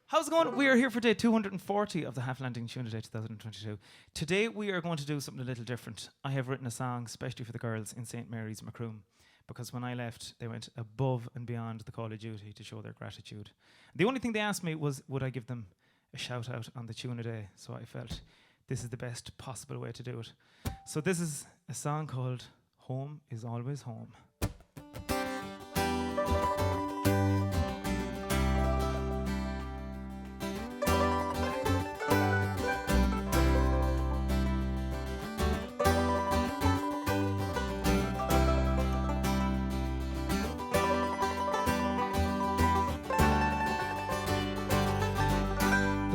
How's it going? We are here for day 240 of the Half Landing Tuna Day 2022. Today we are going to do something a little different. I have written a song especially for the girls in St. Mary's, Macroom, because when I left, they went above and beyond the call of duty to show their gratitude. The only thing they asked me was, would I give them a shout out on the Tuna Day? So I felt this is the best possible way to do it. So this is a song called Home is Always Home.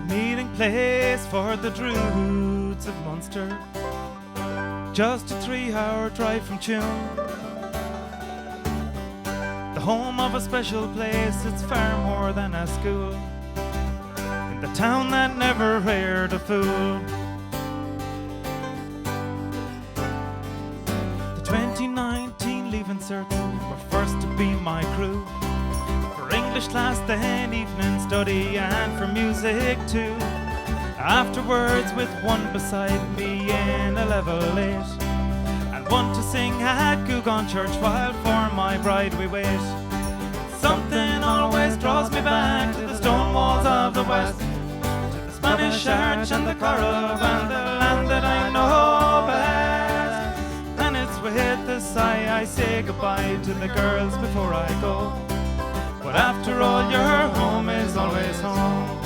Meeting place for the Druids of Munster, just a 3-hour drive from Tuam. The home of a special place, it's far more than a school, in the town that never reared a fool. The 2019 Leaving Cert were first to be my crew, English class, then evening study, and for music too. Afterwards, with one beside me in a level 8, and one to sing at Gugon Church while for my bride we wait. Something always draws me back to the stone walls of the West, to the Spanish Arch and the Caravan, the land that I know best. And it's with a sigh I say goodbye to the girls before I go. But after all, your home is always home.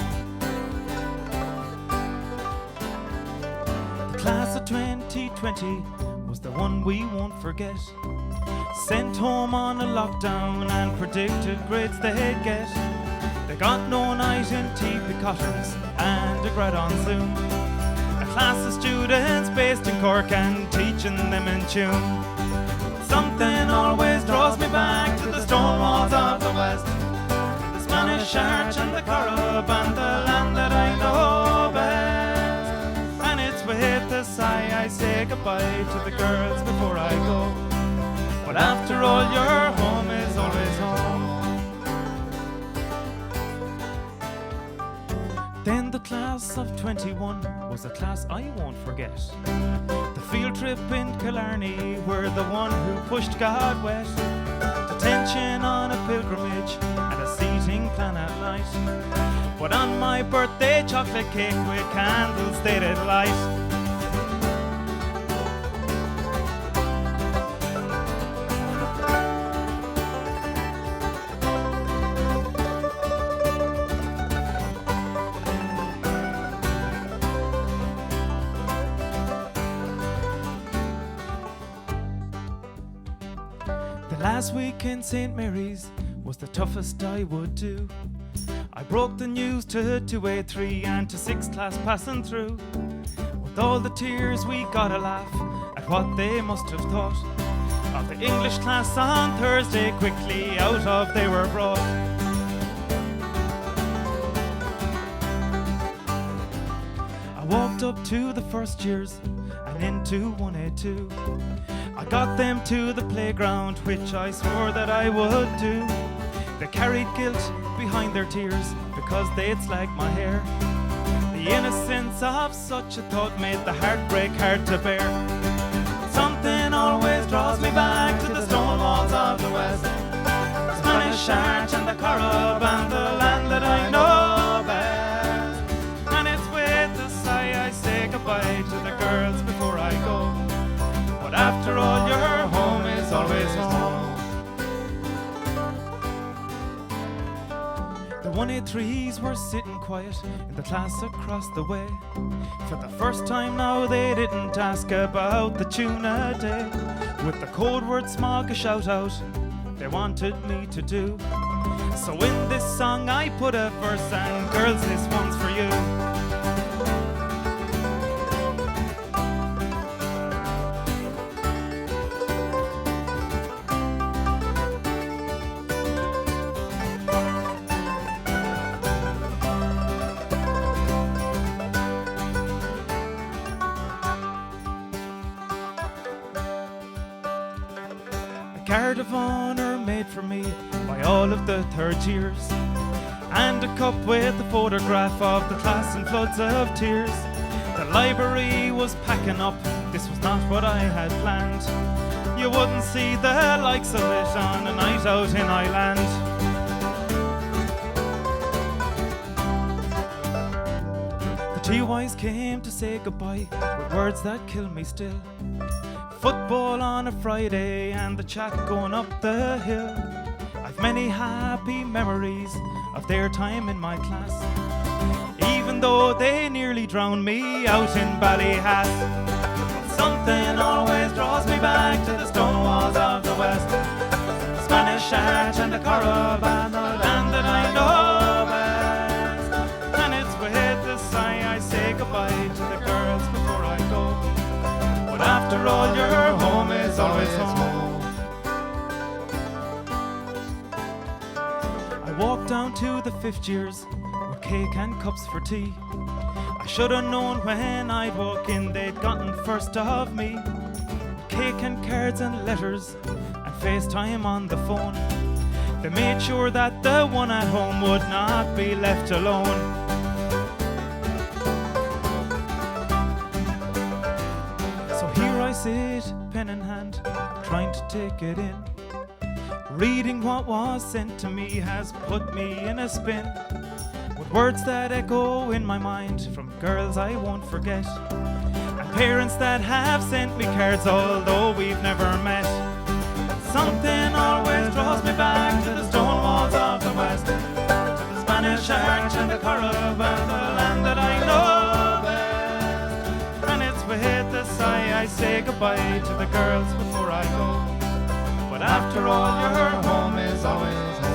The class of 2020 was the one we won't forget. Sent home on a lockdown and predicted grades they'd get. They got no night in teepee cottons and a grad on Zoom. A class of students based in Cork and teaching them in tune. Something always draws me back to the stone walls of the West, the Spanish Arch and the Caravan, the land that I know best. And it's with a sigh I say goodbye to the girls before I go. But after all, your home is always home. Then the class of 21 was a class I won't forget. The field trip in Killarney were the one who pushed God wet. Detention on a pilgrimage and a seating plan at night. But on my birthday, chocolate cake with candles they did light. Last week in St. Mary's was the toughest I would do. I broke the news to 2A3 and to 6th class passing through. With all the tears we got a laugh at what they must have thought of the English class on Thursday. Quickly out of they were brought. I walked up to the first years and into 1A2. I got them to the playground, which I swore that I would do. They carried guilt behind their tears because they'd slagged my hair. The innocence of such a thought made the heartbreak hard to bear. Something always draws me back to the stone walls of the West, the Spanish Arch and the Caravan, the land that I know best. And it's with a sigh I say goodbye to the girls before I go. But after all, your home is always home. The 1A3s were sitting quiet in the class across the way. For the first time now they didn't ask about the Tuna Day. With the code word smog a shout out they wanted me to do. So in this song I put a verse, and girls, this one's for you. Guard of honor made for me by all of the third years, and a cup with a photograph of the class in floods of tears. The library was packing up, this was not what I had planned. You wouldn't see the likes of it on a night out in Ireland. The TYs came to say goodbye with words that kill me still. Football on a Friday and the chat going up the hill. I've many happy memories of their time in my class, even though they nearly drowned me out in Ballyhass. Something always draws me back to the stone walls of the West, the Spanish Arch and the Caravan, the land that I know best. And it's with a sigh I say goodbye to the girls before I go. But after all, your home is always home. I walked down to the fifth years with cake and cups for tea. I should have known when I'd walk in they'd gotten first of me. Cake and cards and letters and FaceTime on the phone. They made sure that the one at home would not be left alone. So here I sit, pen in hand, trying to take it in. Reading what was sent to me has put me in a spin, with words that echo in my mind from girls I won't forget, and parents that have sent me cards although we've never met. Something always draws me back to the stone walls of the West, to the Spanish Arch and the Caravan, the land that I know best. And it's with a sigh I say goodbye to the girls before I go. But after all, your home is always home.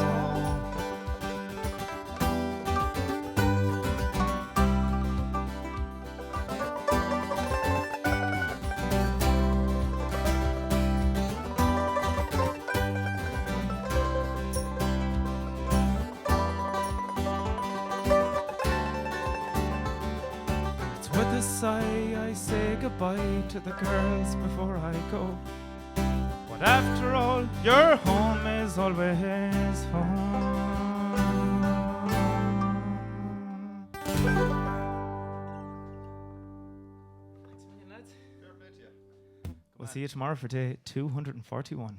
It's with a sigh I say goodbye to the girls before I go. But after all, your home is always home. Thanks a million, lads. We'll see you tomorrow for day 241.